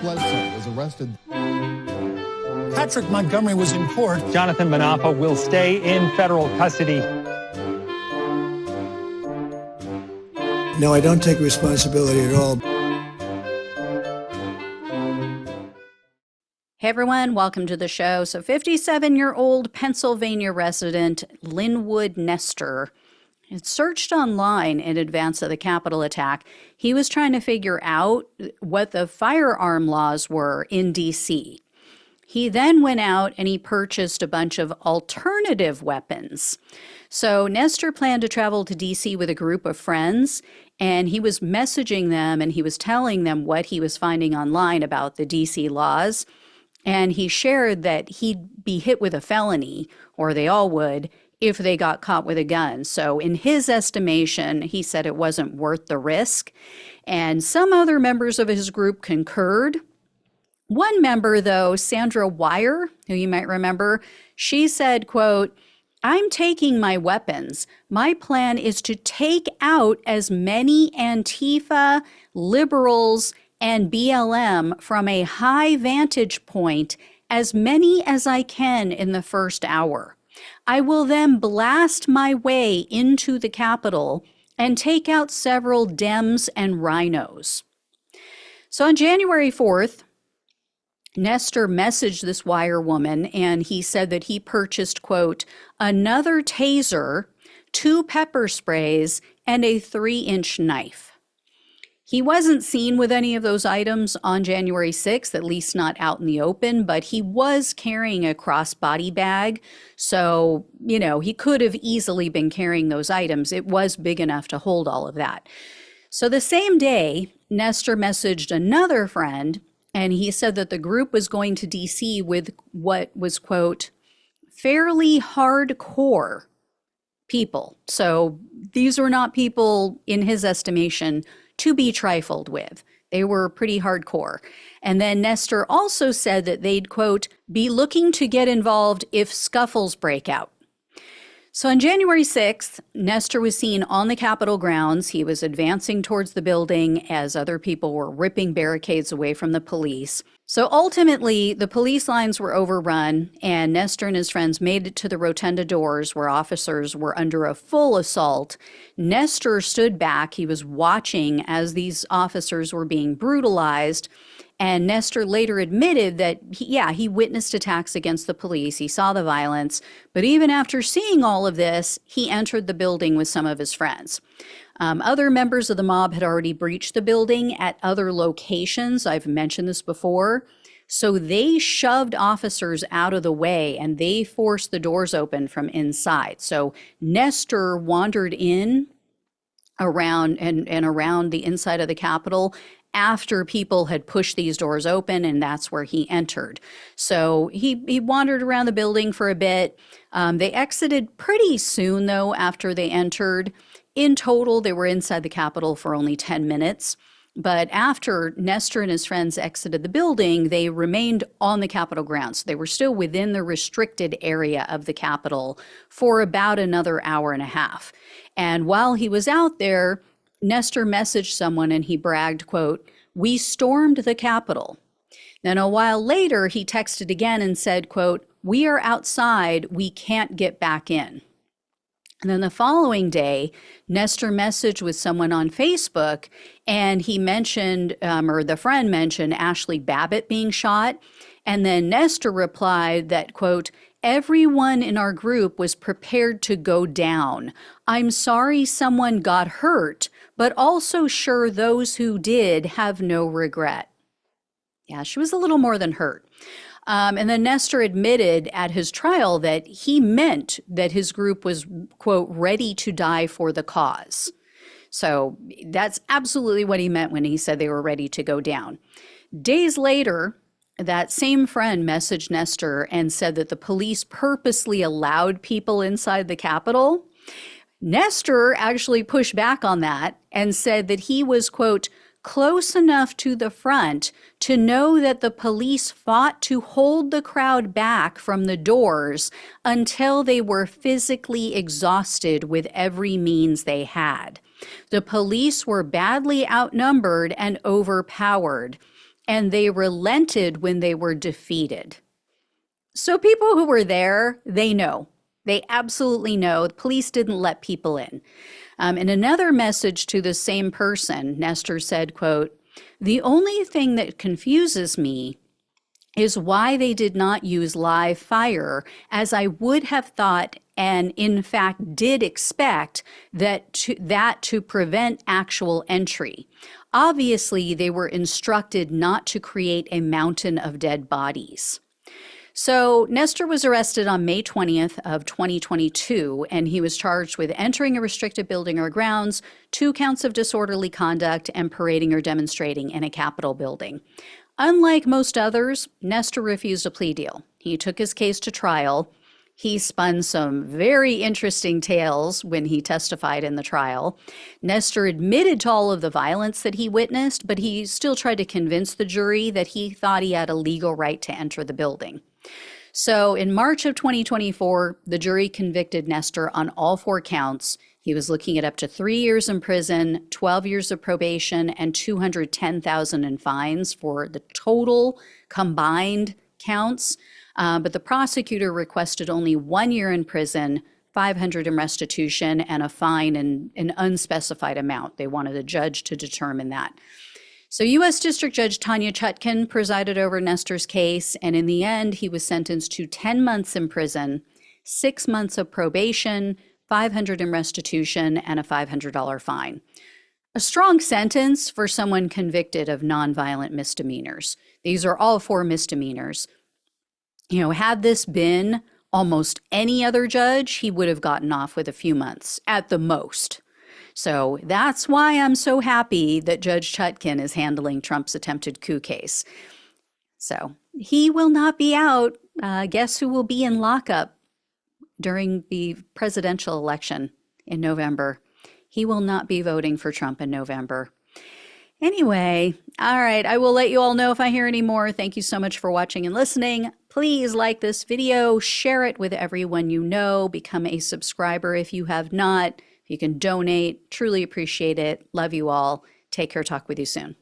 Bledsoe was arrested. Patrick Montgomery was in court. Jonathan Manapa will stay in federal custody. No, I don't take responsibility at all. Hey everyone, welcome to the show. So 57-year-old Pennsylvania resident Lynnwood Nester had searched online in advance of the Capitol attack. He was trying to figure out what the firearm laws were in D.C. He then went out and he purchased a bunch of alternative weapons. So Nester planned to travel to D.C. with a group of friends, and he was messaging them and he was telling them what he was finding online about the D.C. laws. And he shared that he'd be hit with a felony, or they all would, if they got caught with a gun. So in his estimation, he said it wasn't worth the risk. And some other members of his group concurred. One member, though, Sandra Wire, who you might remember, she said, quote, "I'm taking my weapons. My plan is to take out as many Antifa, liberals, and BLM from a high vantage point, as many as I can in the first hour. I will then blast my way into the Capitol and take out several Dems and rhinos." So on January 4th, Nester messaged this Wire woman, and he said that he purchased, quote, "another taser, 2 pepper sprays, and a 3-inch knife." He wasn't seen with any of those items on January 6th, at least not out in the open, but he was carrying a crossbody bag. So, he could have easily been carrying those items. It was big enough to hold all of that. So the same day, Nester messaged another friend, and he said that the group was going to DC with what was, quote, fairly hardcore people. So these were not people, in his estimation, to be trifled with. They were pretty hardcore. And then Nester also said that they'd, quote, be looking to get involved if scuffles break out. So on January 6th, Nester was seen on the Capitol grounds. He was advancing towards the building as other people were ripping barricades away from the police. So ultimately, the police lines were overrun, and Nester and his friends made it to the rotunda doors where officers were under a full assault. Nester stood back. He was watching as these officers were being brutalized. And Nester later admitted that, he witnessed attacks against the police. He saw the violence. But even after seeing all of this, he entered the building with some of his friends. Other members of the mob had already breached the building at other locations. I've mentioned this before. So they shoved officers out of the way and they forced the doors open from inside. So Nester wandered in around and around the inside of the Capitol after people had pushed these doors open, and that's where he entered. So he wandered around the building for a bit. They exited pretty soon, though, after they entered. In total, they were inside the Capitol for only 10 minutes. But after Nester and his friends exited the building, they remained on the Capitol grounds. They were still within the restricted area of the Capitol for about another hour and a half. And while he was out there, Nester messaged someone and he bragged, quote, "We stormed the Capitol." Then a while later, he texted again and said, quote, "We are outside. We can't get back in." And then the following day, Nester messaged with someone on Facebook, and he mentioned, or the friend mentioned, Ashley Babbitt being shot. And then Nester replied that, quote, "Everyone in our group was prepared to go down. I'm sorry someone got hurt, but also sure those who did have no regret." Yeah, she was a little more than hurt. And then Nester admitted at his trial that he meant that his group was, quote, ready to die for the cause. So that's absolutely what he meant when he said they were ready to go down. Days later, that same friend messaged Nester and said that the police purposely allowed people inside the Capitol. Nester actually pushed back on that and said that he was, quote, close enough to the front to know that the police fought to hold the crowd back from the doors until they were physically exhausted with every means they had. The police were badly outnumbered and overpowered. and they relented when they were defeated. So people who were there, they know. They absolutely know. The police didn't let people in. In another message to the same person, Nester said, quote, "The only thing that confuses me is why they did not use live fire, as I would have thought and in fact did expect that to prevent actual entry. Obviously, they were instructed not to create a mountain of dead bodies." So Nester was arrested on May 20th of 2022, and he was charged with entering a restricted building or grounds, 2 counts of disorderly conduct, and parading or demonstrating in a Capitol building. Unlike most others, Nester refused a plea deal. He took his case to trial. He spun some very interesting tales when he testified in the trial. Nester admitted to all of the violence that he witnessed, but he still tried to convince the jury that he thought he had a legal right to enter the building. So in March of 2024, the jury convicted Nester on all 4 counts. He was looking at up to 3 years in prison, 12 years of probation, and $210,000 in fines for the total combined counts. But the prosecutor requested only 1 year in prison, $500 in restitution, and a fine in an unspecified amount. They wanted a judge to determine that. So U.S. District Judge Tanya Chutkan presided over Nester's case, and in the end, he was sentenced to 10 months in prison, 6 months of probation, $500 in restitution, and a $500 fine. A strong sentence for someone convicted of nonviolent misdemeanors. These are all 4 misdemeanors. You know, had this been almost any other judge, he would have gotten off with a few months at the most. So that's why I'm so happy that Judge Chutkan is handling Trump's attempted coup case. So he will not be out. Guess who will be in lockup during the presidential election in November? He will not be voting for Trump in November. Anyway, all right, I will let you all know if I hear any more. Thank you so much for watching and listening. Please like this video, share it with everyone you know, become a subscriber if you have not. If you can donate, truly appreciate it. Love you all. Take care. Talk with you soon.